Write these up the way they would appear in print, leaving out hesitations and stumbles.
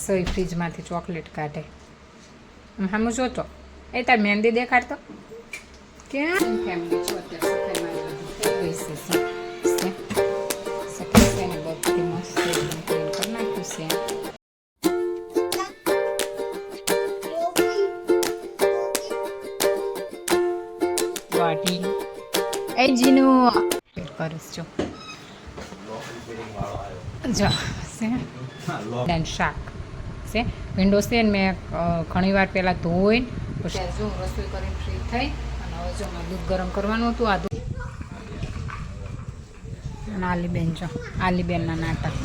સોય ફ્રીજમાંથી ચોકલેટ કાઢે. આમ જોતો એ તાર મહેંદી દેખાડતો ક્યાં ફેમિલી છો અત્યારે સફાઈ મારી બધું થઈ ગઈ છે. સફાઈ છે ને બધી મસ્ત એકદમ ક્લીન કરી નાખ્યું છે. વાટી એ જીનું કરીશ જો જો છે શાક છે વિન્ડો છે ને મેં ઘણી વાર પહેલાં ધોઈને પછી જો રસોઈ કરીને ફ્રી થઈ અને હવે જો દૂધ ગરમ કરવાનું હતું આ દૂધ અને આલીબેન જો આલીબેનના નાટક.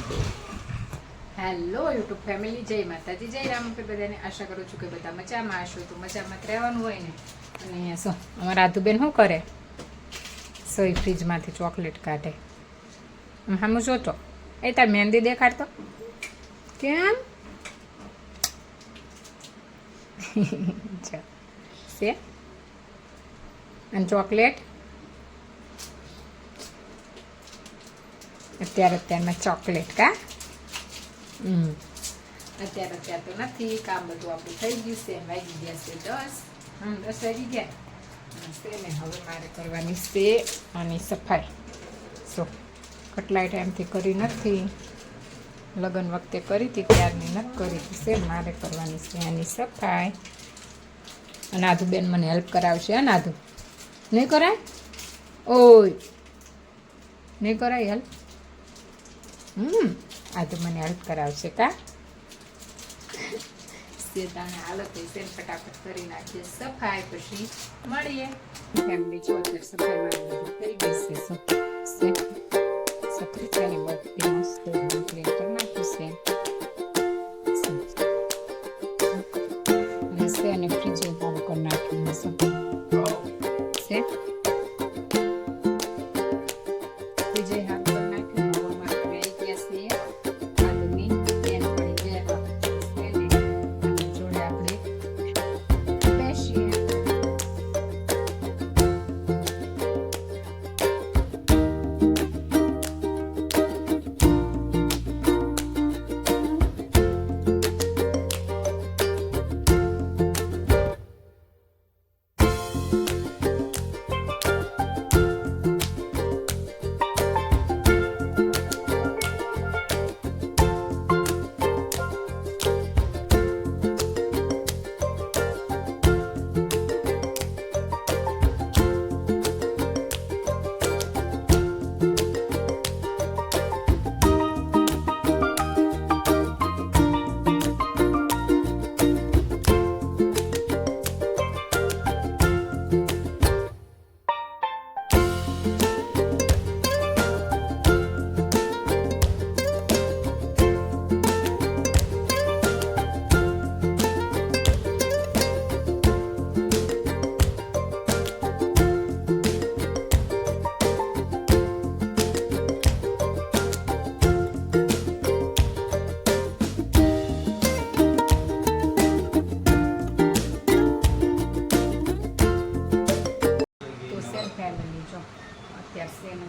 હેલો યુટ્યુબ ફેમિલી, જય માતાજી, જય રામ. બધાને આશા કરું છું કે બધા મજામાં હશો. તો મજામાં જ રહેવાનું હોય ને. અને અહીંયા શું અમારા આધુબેન શું કરે, સોય ફ્રીજમાંથી ચોકલેટ કાઢે. આમ જોતો એ તાર મહેંદી દેખાડતો કેમ છે. અને ચોકલેટ અત્યારમાં ચોકલેટ કા અત્યારે તો નથી. કામ બધું આપણું થઈ ગયું છે. વાગી ગયા છે 10 વાગી ગયા ને. હવે મારે કરવાની છે આની સફાઈ. સો કેટલાય ટાઈમથી કરી નથી, લગ્ન વખતે કરી હતી ત્યારની નથી કરી છે. મારે કરવાની છે આની સફાઈ. અને આધુબેન મને હેલ્પ કરાવશે. હા આધુ નહીં કરાય? ઓય નહીં કરાય હેલ્પ? આધુ મને હેલ્પ કરાવશે કા? તાણે હાલત છે ફટાફટ કરી નાખીએ સફાઈ, પછી મળીએ. ફેમિલી જો અત્યારે સફાઈ મારી થઈ ગઈ છે. સફાઈ છે ને બધી મસ્ત ક્લીન કરી નાખ્યું છે. અને ફ્રીજ ચાલુ કરી નાખ્યું છે. ફ્રીજે હાથ કરી નાખ્યું. હવામાં આવી ગયા છીએ. આદમી બેન પડી ગયા જોડે આપણે બેસીએ.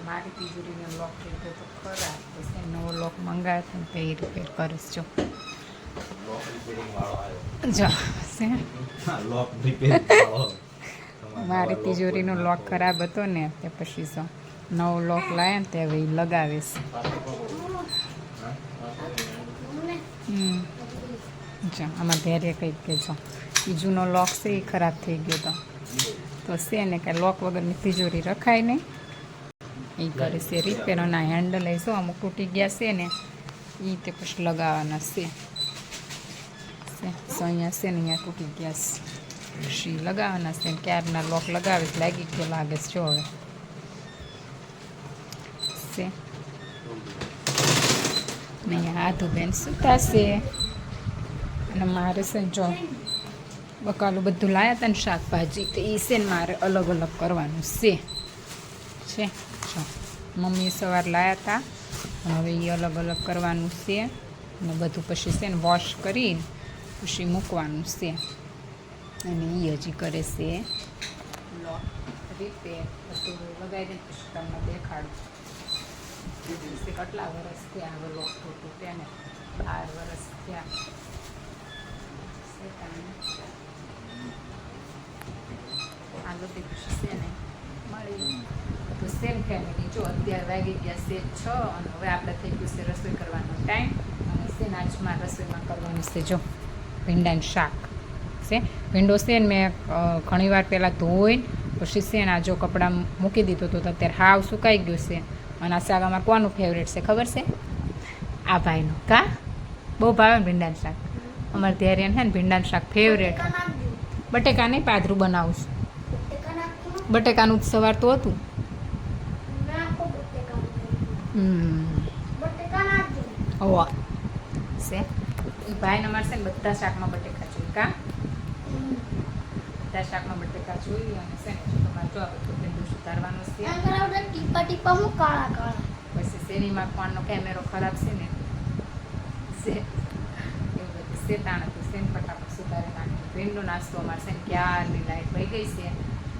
મારી તિજોરીનો લોક થઈ ગયો તો ખરાબ, તો નવો લોક મંગાવ્યો હતો તો એ રિપેર કરીશ. જો મારી તિજોરીનો લોક ખરાબ હતો ને તે પછી શું નવો લોક લાવ્યા ને તે હવે એ લગાવીશ. જો આમાં ધૈર્ય કંઈક કે જો એ જૂનો લોક છે એ ખરાબ થઈ ગયો હતો તો છે ને કે લોક વગરની તિજોરી રખાય નહીં. એ કરે છે રિપેર. ના હેન્ડલ એ શું અમુક તૂટી ગયા છે ને એ તે પછી લગાવવાના છે. અહીંયા છે ને અહીંયા તૂટી ગયા છે પછી લગાવવાના છે. ક્યારના લોક લગાવે લાગી ગયો લાગે છે. જો હવે છે ને અહીંયા આધુબેન સૂતા છે. અને મારે છે જો બકાલું બધું લાવ્યા હતા ને શાકભાજી, તો એ છે ને મારે અલગ અલગ કરવાનું છે. જો મમ્મીએ સવાર લાવ્યા હતા, હવે એ અલગ અલગ કરવાનું છે. અને બધું પછી છે ને વોશ કરીને પછી મૂકવાનું છે. અને એ હજી કરે છે લોક રિપેર. બધું લગાવીને પછી તમને દેખાડું કેટલા વર્ષ થયા હવે લોક તૂટું તેને 12 વર્ષ થયા. આલો તે ખુશી છે ને મળી તો સેમ ફેમિલી જો અત્યારે વાગી ગયા છે 6 અને હવે આપણે થઈ ગયું છે રસોઈ કરવાનો ટાઈમ અને સેનાજમાં રસોઈમાં કરવાનું છે જો ભીંડાનું શાક છે. ભીંડો છે ને મેં ઘણીવાર પહેલાં ધોઈને પછી છે ને આ જો કપડાં મૂકી દીધો તો અત્યારે હાવ સુકાઈ ગયું છે. અને આ શાક અમારે કોનું ફેવરેટ છે ખબર છે? આ ભાઈનું. કા બહુ ભાવે ને ભીંડાનું શાક અમારે ત્યારે છે ને ભીંડાનું શાક ફેવરેટ. બટેકા નહીં પાથરું બનાવું છું. બટેકાનું જ સવાર તો હતું. ઓવા છે એ ભાઈને અમારે છે ને બધા શાકમાં બટેકા જોઈએ. કા બધા શાકમાં બટેકા જોઈએ અને છે ને તમારે જો આ બધું ભીંડું સુધારવાનું છે. ટીપા હું કાળા કાળા પછી શેરીમાં કોણનો કેમેરો ખરાબ છે ને એવું બધું શેતાણ હતું. શેન ફટાફટ સુધારી નાખ્યું. ભીંડનો નાસ્તો અમારે છે ને ક્યારની લાઈટ વહી ગઈ છે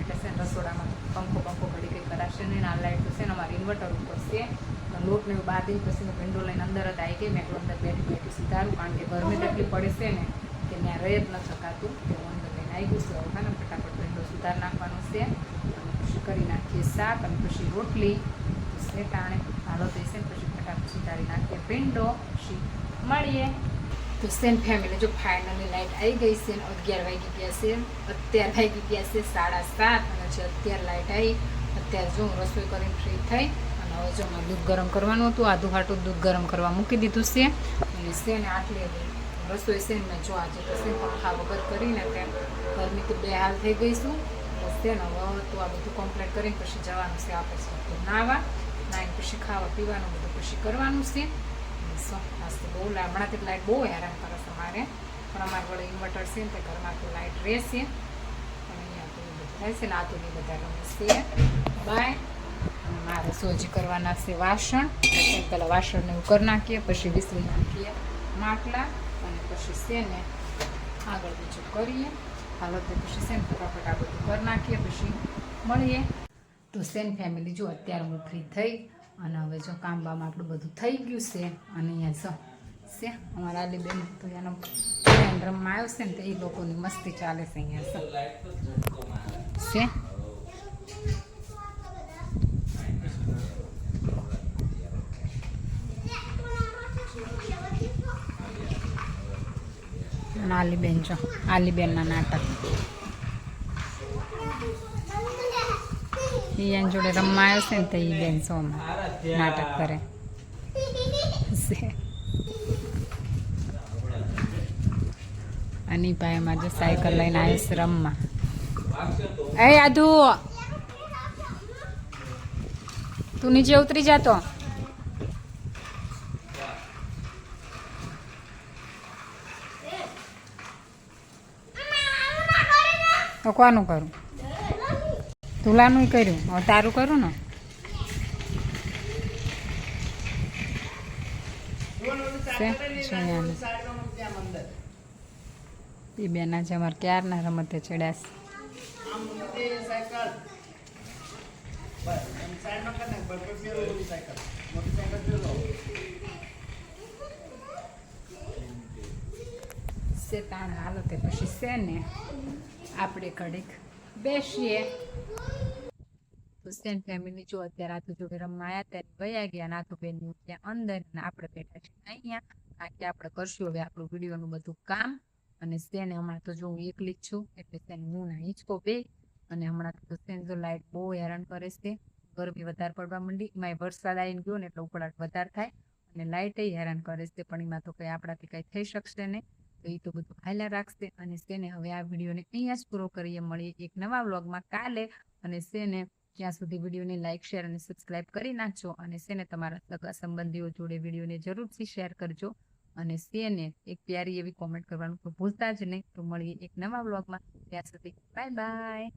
એટલે છે ને રસોડામાં પંખો ઘડી કંઈ કરાશે નહીં. આ લાઈટ તો છે ને અમારે ઇન્વર્ટર ઉપર છે. લોટ ને એવું બાંધી પછી હું ભીંડો લઈને અંદર જ આવી ગઈ. મેં અંદર બેઠી સુધારું કારણ કે ગરમી એટલી પડે છે ને કે ત્યાં રહી જ ન શકાતું. કે હું અંદર લઈને આવી ગયું છે. હવે ને ફટાફટ ભીંડો સુધાર નાખવાનો છે અને પછી કરી નાખીએ શાક અને પછી રોટલી છે ટાણે હાલો તો છે ને પછી ફટાફટ સુધારી નાખીએ ભીંડો પછી મળીએ. તો સેન ફેમિલી જો ફાઇનલી લાઈટ આવી ગઈ છે ને 11 વાગી ગયા છે. અત્યારે વાગી ગયા છે 7:30 અને જે અત્યારે લાઈટ આવી અત્યારે જો હું રસોઈ કરીને ફ્રી થઈ અને હવે જો મારે દૂધ ગરમ કરવાનું હતું. આધું હાટું દૂધ ગરમ કરવા મૂકી દીધું છે અને છે ને આટલી રસોઈ છે ને મેં જો આજે તો છે પંખા વગર કરીને ત્યાં ગરમી તો બે હાલ થઈ ગઈ છું. બસ છે ને હવે તો આ બધું કમ્પ્લીટ કરીને પછી જવાનું છે આપણે નાહવા નાઈને પછી ખાવા પીવાનું બધું પછી કરવાનું છે. બહુ હમણાંથી લાઇટ બહુ હેરાન કરે છે મારે પણ અમારે વડે ઇન્વર્ટર છે ને તે ઘરમાં તો લાઇટ રહેશે પણ અહીંયા તો બધું થાય છે ને આ તો નહીં બધા રમે છે બાય. અને મારે સોજી કરવાના છે વાસણ. પહેલાં વાસણને એવું કરી નાખીએ પછી વિસરી નાખીએ માટલા અને પછી છે ને આગળ બીજું કરીએ. હાલો તો પછી છે ને ફટાફટ આ બધું કરી નાખીએ પછી મળીએ. તો સેન ફેમિલી જો અત્યારે હું ફ્રી થઈ અને હવે જો કામ બામ આપણું બધું થઈ ગયું છે અને અહીંયા છે અમારા આલી બેન તો એનો ફ્રેન્ડ રમવા આવ્યો છે ને તો એ લોકોની મસ્તી ચાલે છે અહીંયા છે. અને આલીબેન જો આલીબેનના નાટક એની જોડે રમવા આવ્યો છે ને તો એ બેન શોમાં નાટક કરે અને ભાઈ એમાં જો સાયકલ લઈને આવ્યો છે રમવા. એ આધુ તું નીચે ઉતરી જાતો. તો કોનું કરું? તુલાનું કર્યું હવે તારું કરું ને. એ બેના છે અમારે ક્યારના રમતે ચડ્યા છે. તાણ હાલો તે પછી છે ને આપણે ઘડીક બેસીએ. તો સેન ફેમિલી જો અત્યારે આથુ જોડે રમવા આવ્યા ત્યારે વયા ગયા નાથુ બેન ત્યાં અંદર ને આપણે બેઠા છીએ અહીંયા કારણ કે આપણે કરશું હવે આપણું વિડીયોનું બધું કામ. અને સેને હમણાં તો જો હું એકલી જ છું એટલે સેન હું ના હિંચકો બે અને હમણાં તો સેન જો લાઇટ બહુ હેરાન કરે છે. ગરમી વધારે પડવા માંડી એમાં વરસાદ આવીને ગયો ને એટલે ઉકળાટ વધારે થાય અને લાઇટ હેરાન કરે છે પણ એમાં તો કંઈ આપણાથી કંઈ થઈ શકશે નહીં. તો એ તો બધું હાલ્યા રાખશે અને સેને હવે આ વિડીયોને અહીંયા જ પૂરો કરીએ. મળીએ એક નવા વ્લોગમાં કાલે અને સેને ત્યાં સુધી વિડીયોને લાઇક શેર અને સબસ્ક્રાઈબ કરી નાખજો અને સેને તમારા સગા સંબંધીઓ જોડે વિડીયોને જરૂરથી શેર કરજો અને સેને એક પ્યારી એવી કોમેન્ટ કરવાનું તો ભૂલતા જ નહીં. તો મળીએ એક નવા વ્લોગમાં ત્યાં સુધી બાય બાય.